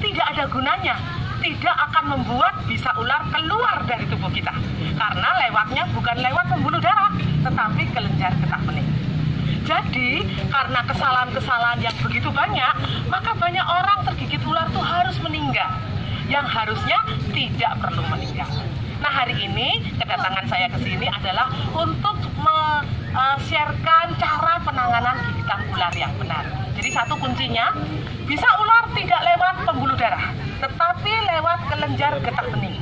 tidak ada gunanya, tidak akan membuat bisa ular keluar dari tubuh kita. Karena lewatnya bukan lewat pembuluh darah, tetapi kelenjar getah bening. Jadi, karena kesalahan-kesalahan yang begitu banyak, maka banyak orang tergigit ular tuh harus meninggal. Yang harusnya tidak perlu meninggal. Nah, hari ini kedatangan saya ke sini adalah untuk men-sharekan cara penanganan gigitan ular yang benar. Jadi satu kuncinya, bisa ular tidak lewat pembuluh darah, tetapi lewat kelenjar getah bening.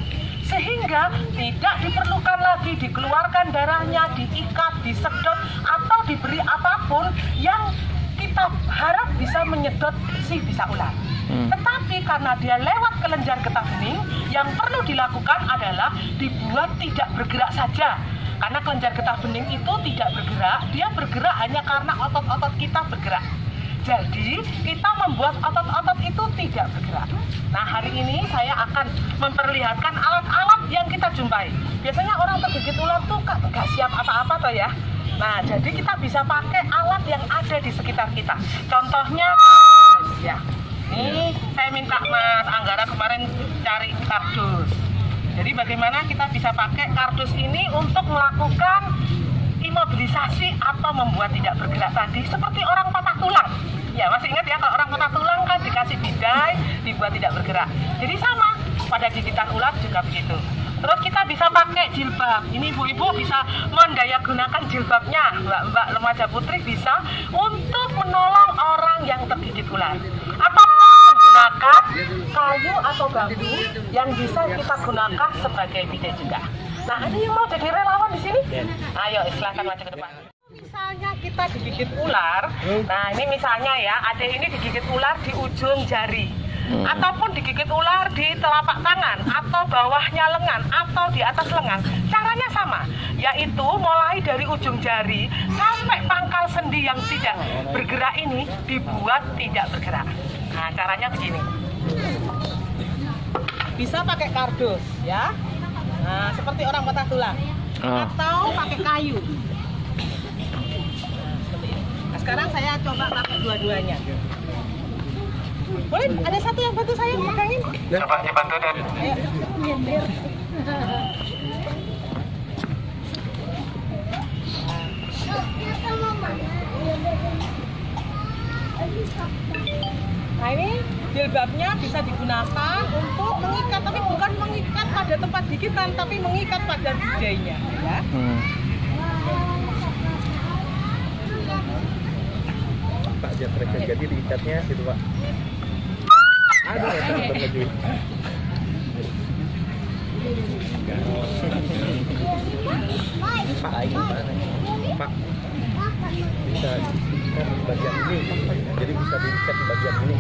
Sehingga tidak diperlukan lagi dikeluarkan darahnya, diikat, disedot, atau diberi apapun yang kita harap bisa menyedot si bisa ular. Tetapi karena dia lewat kelenjar getah bening, yang perlu dilakukan adalah dibuat tidak bergerak saja. Karena kelenjar getah bening itu tidak bergerak, dia bergerak hanya karena otot-otot kita bergerak. Jadi kita membuat otot-otot itu tidak bergerak. Nah, hari ini saya akan memperlihatkan alat-alat yang kita jumpai. Biasanya orang tergigit ular tuh nggak siap apa-apa toh ya. Nah, jadi kita bisa pakai alat yang ada di sekitar kita. Contohnya ya. Ini saya minta Mas Anggara kemarin cari kardus. Jadi bagaimana kita bisa pakai kardus ini untuk melakukan imobilisasi atau membuat tidak bergerak tadi seperti orang patah tulang. Ya, masih ingat ya, kalau orang patah tulang kan dikasih bidai, dibuat tidak bergerak. Jadi sama, pada gigitan ular juga begitu. Terus kita bisa pakai jilbab. Ini ibu-ibu bisa mendayagunakan jilbabnya, mbak-mbak remaja putri bisa untuk menolong orang yang tergigit ular. Atau menggunakan kayu atau bambu yang bisa kita gunakan sebagai bidai juga. Nah, ini yang mau jadi relawan di sini? Ayo, silakan maju ke depan. Misalnya kita digigit ular, nah ini misalnya ya, ada ini digigit ular di ujung jari, ataupun digigit ular di telapak tangan, atau bawahnya lengan, atau di atas lengan. Caranya sama, yaitu mulai dari ujung jari sampai pangkal sendi yang tidak bergerak ini dibuat tidak bergerak. Nah, caranya begini. Bisa pakai kardus, ya. Nah, seperti orang patah tulang, atau pakai kayu. Nah, sekarang saya coba pakai dua-duanya. Boleh ada satu yang bantu saya pegangin? Coba dibantu dan. Ayo. Nah, ini jilbabnya bisa digunakan untuk mengikat, tapi bukan mengikat pada tempat gigitan, tapi mengikat pada bidainya, ya. Pak, jantreknya jadi diikatnya situ, Pak. Aduh, ya, berlebih. Pak, gimana? Pak, bisa diikat di bagian ini, jadi bisa diikat di bagian ini.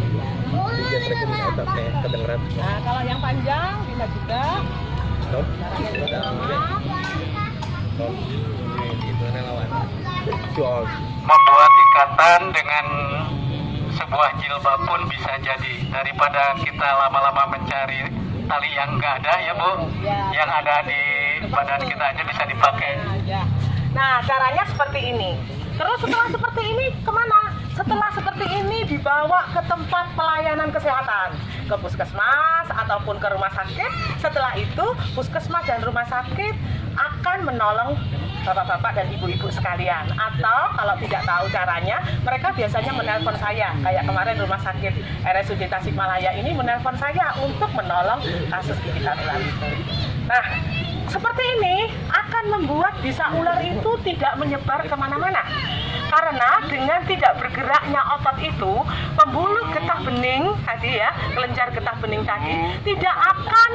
Jadi jantreknya di atas kayak kedengeran. Nah, kalau yang panjang bisa juga. Stop. Ada akhirnya. Stop. Itu relawan. Jual. Membuat ikatan dengan sebuah jilbab pun bisa jadi, daripada kita lama-lama mencari tali yang nggak ada ya Bu, yang ada di badan kita aja bisa dipakai. Nah, caranya seperti ini. Terus setelah seperti ini kemana? Setelah seperti ini dibawa ke tempat pelayanan kesehatan, ke puskesmas ataupun ke rumah sakit. Setelah itu puskesmas dan rumah sakit akan menolong bapak-bapak dan ibu-ibu sekalian. Atau kalau tidak tahu caranya, mereka biasanya menelpon saya. Kayak kemarin rumah sakit RSUD Tasikmalaya ini menelpon saya untuk menolong kasus gigitan ular itu. Nah, seperti ini akan membuat bisa ular itu tidak menyebar kemana-mana. Karena dengan tidak bergeraknya otot itu, pembuluh getah bening tadi ya, kelenjar getah bening tadi tidak akan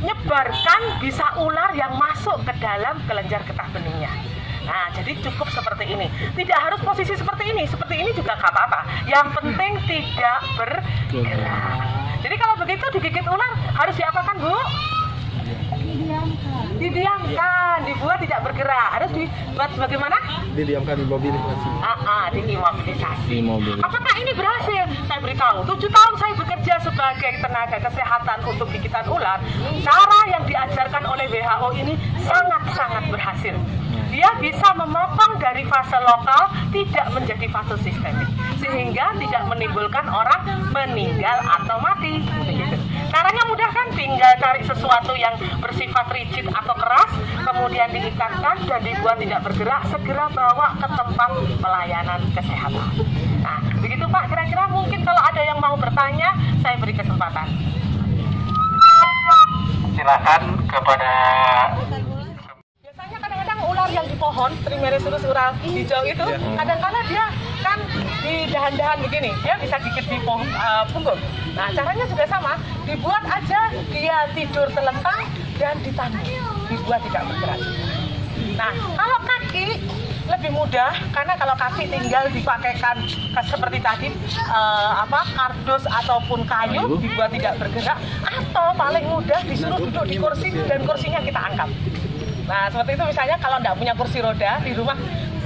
menyebarkan bisa ular yang masuk ke dalam kelenjar getah beningnya. Nah, jadi cukup seperti ini. Tidak harus posisi seperti ini juga nggak apa-apa. Yang penting tidak bergerak. Jadi kalau begitu digigit ular harus diapakan, Bu? Didiamkan, dibuat tidak bergerak. Harus dibuat bagaimana? Didiamkan, dimobilisasi. Dimobilisasi. Apakah ini berhasil? Saya beritahu, 7 tahun saya bekerja sebagai tenaga kesehatan untuk gigitan ular. Cara yang diajarkan oleh WHO ini sangat-sangat berhasil. Dia bisa memotong dari fase lokal tidak menjadi fase sistemik. sehingga tidak menimbulkan orang meninggal atau mati. Begitu. Caranya mudah kan, tinggal cari sesuatu yang bersifat rigid atau keras, kemudian diikatkan dan dibuat tidak bergerak, segera bawa ke tempat pelayanan kesehatan. Nah, begitu Pak, kira-kira mungkin kalau ada yang mau bertanya, saya beri kesempatan. Silakan kepada. Biasanya kadang-kadang ular yang di pohon, Trimeresurus ural hijau itu, kadang-kadang dia kan di dahan-dahan begini, dia bisa gigit di punggung. Nah, caranya juga sama, dibuat aja dia tidur telentang dan ditanduk, dibuat tidak bergerak. Nah, kalau kaki lebih mudah, karena kalau kaki tinggal dipakaikan seperti tadi kardus ataupun kayu, dibuat tidak bergerak, atau paling mudah disuruh duduk di kursi dan kursinya kita angkat. Nah, seperti itu misalnya kalau nggak punya kursi roda di rumah,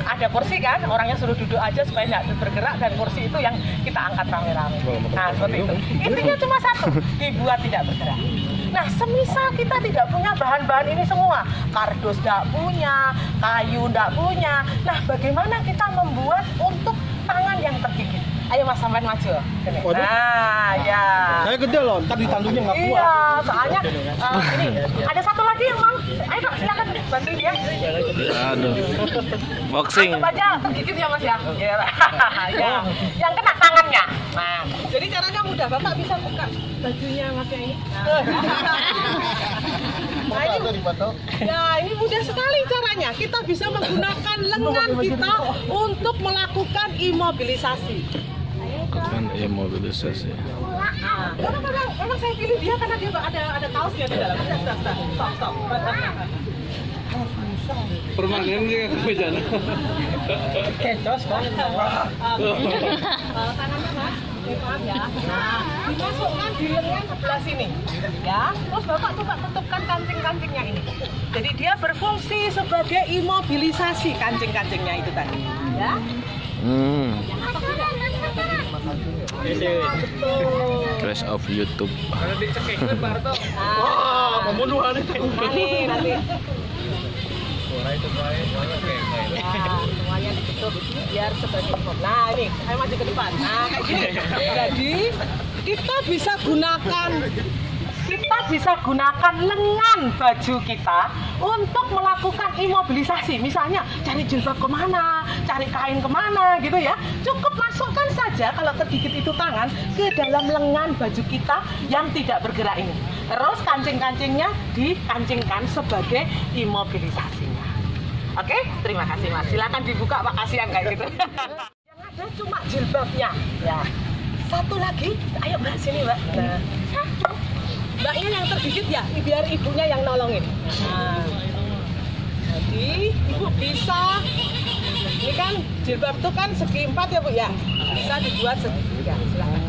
ada kursi kan, orangnya suruh duduk aja supaya nggak bergerak, dan kursi itu yang kita angkat rame-rame. Nah, seperti itu. Intinya cuma satu, dibuat tidak bergerak. Nah, semisal kita tidak punya bahan-bahan ini semua, kardus nggak punya, kayu nggak punya, nah bagaimana kita membuat untuk tangan yang tergigit? Ayo Mas, sampai maju. Nah, ya. Saya gede loh, ntar ditanduknya nggak kuat. Iya, soalnya ini ada satu lagi yang mau. Ayo Pak, silakan bantu dia. Aduh, boxing. Anggap aja tergigit ya Mas ya. Ya. Ya. Yang kena tangannya. Nah, jadi caranya mudah. Bapak bisa buka bajunya Mas yang ini. Nah, ini mudah sekali caranya. Kita bisa menggunakan lengan kita untuk melakukan imobilisasi. Kan imobilisasi. Nah, emang saya pilih dia karena dia ada kaosnya di dalam. Stop. Permanen dia kebejan. Kecos kok. Tangannya Mas, maaf ya. Nah, dimasukkan di lengan sebelah sini, ya. Terus Bapak coba tutupkan kancing-kancingnya ini. Jadi dia berfungsi sebagai imobilisasi kancing-kancingnya itu tadi, ya. Crash of YouTube. Karena dicekikkan Barto. Wah, pembunuhan itu. Nanti. Mulai itu baik. Nah, semuanya ditutup biar sebagai info. Nah, ini, ayo maju ke depan. Nah, kayak gini. Jadi, kita bisa gunakan lengan baju kita untuk melakukan imobilisasi. Misalnya, cari jilbab kemana, cari kain kemana, gitu ya. Cukup masukkan saja kalau tergigit itu tangan ke dalam lengan baju kita yang tidak bergerak ini. Terus kancing-kancingnya dikancingkan sebagai imobilisasinya. Oke, terima kasih Mas. Silakan dibuka Pak, kasihan kayak gitu. Yang ada cuma jilbabnya. Ya. Satu lagi, ayo Mbak sini Mbak. Nah, Mbaknya yang tergigit ya, biar ibunya yang nolongin. Nah, jadi ibu bisa, ini kan jilbab itu kan segi 4 ya Bu ya, bisa dibuat segi 3. Silakan.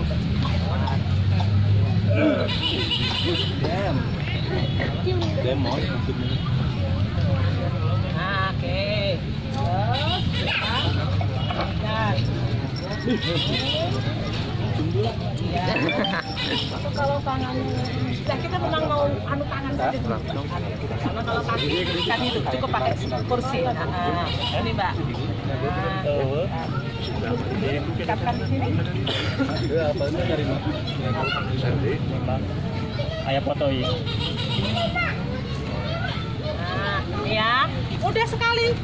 Nah, oke. Ya. Kalau tangannya, nah kita memang mau anu tangan saja. Karena kalau kaki kan itu cukup pakai kursi. Nah, ini Mbak. Ikatkan di sini. Apa itu dari mana? Ayah fotoin. Nah, ya, mudah sekali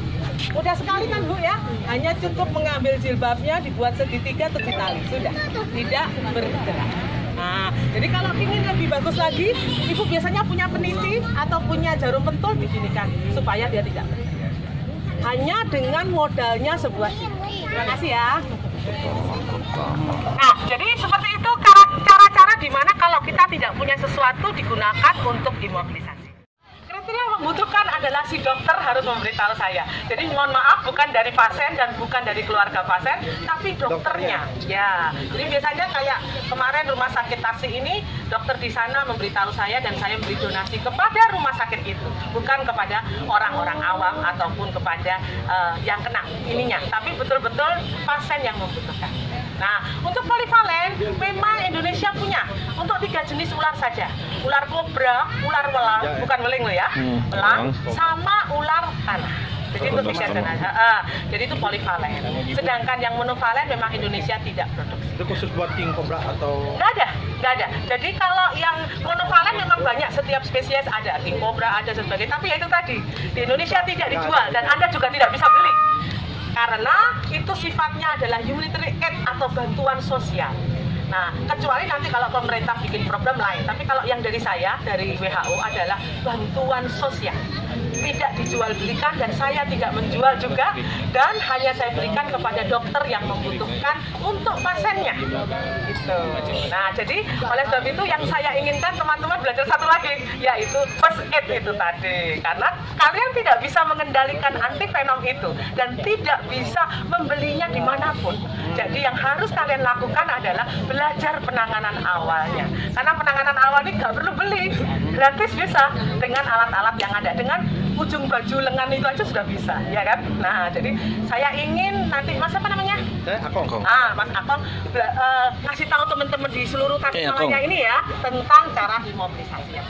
kan Bu ya. Hanya cukup mengambil jilbabnya, dibuat segitiga atau ditali, sudah tidak bergerak. Nah, jadi kalau ingin lebih bagus lagi, Ibu biasanya punya peniti atau punya jarum pentul, diginikan supaya dia tidak bergerak. Hanya dengan modalnya sebuah jilbab. Terima kasih ya. Nah, jadi seperti itu cara-cara di mana kalau kita tidak punya sesuatu digunakan untuk imobilisasi. Kriteria yang membutuhkan adalah si dokter harus memberitahu saya. Jadi mohon maaf, bukan dari pasien dan bukan dari keluarga pasien, tapi dokternya. Ya, jadi biasanya kayak kemarin rumah sakit Tarsi ini, dokter di sana memberitahu saya dan saya beri donasi kepada rumah sakit itu, bukan kepada orang-orang awam ataupun kepada yang kena ininya, tapi betul-betul pasien yang membutuhkan. Nah, untuk polivalen, memang Indonesia punya untuk 3 jenis ular saja. Ular kobra, ular welang, bukan weling loh ya, welang, sama ular tanah. Jadi itu bisa jadi itu polivalen. Sedangkan yang monovalen memang Indonesia tidak produksi. Itu khusus buat king cobra atau? Nggak ada. Jadi kalau yang monovalen memang banyak, setiap spesies ada, king cobra ada sebagainya. Tapi ya itu tadi, di Indonesia tidak dijual dan Anda juga tidak bisa beli. Karena itu sifatnya adalah humanitarian aid atau bantuan sosial. Nah, kecuali nanti kalau pemerintah bikin program lain. Tapi kalau yang dari saya, dari WHO adalah bantuan sosial. Tidak dijual belikan dan saya tidak menjual juga. Dan hanya saya berikan kepada dokter yang membutuhkan untuk pasiennya. Gitu. Nah, jadi oleh sebab itu yang saya inginkan teman-teman belajar satu lagi, yaitu first aid itu tadi. Karena kalian tidak bisa mengendalikan antivenom itu dan tidak bisa membelinya dimanapun. Jadi yang harus kalian lakukan adalah belajar penanganan awalnya. Karena penanganan awal ini nggak perlu beli, gratis bisa dengan alat-alat yang ada. Dengan ujung baju lengan itu aja sudah bisa, ya kan? Nah, jadi saya ingin nanti Mas apa namanya? Akong. Mas Akong ngasih tahu teman-teman di seluruh Tasikmalaya ini ya tentang cara imobilisasi.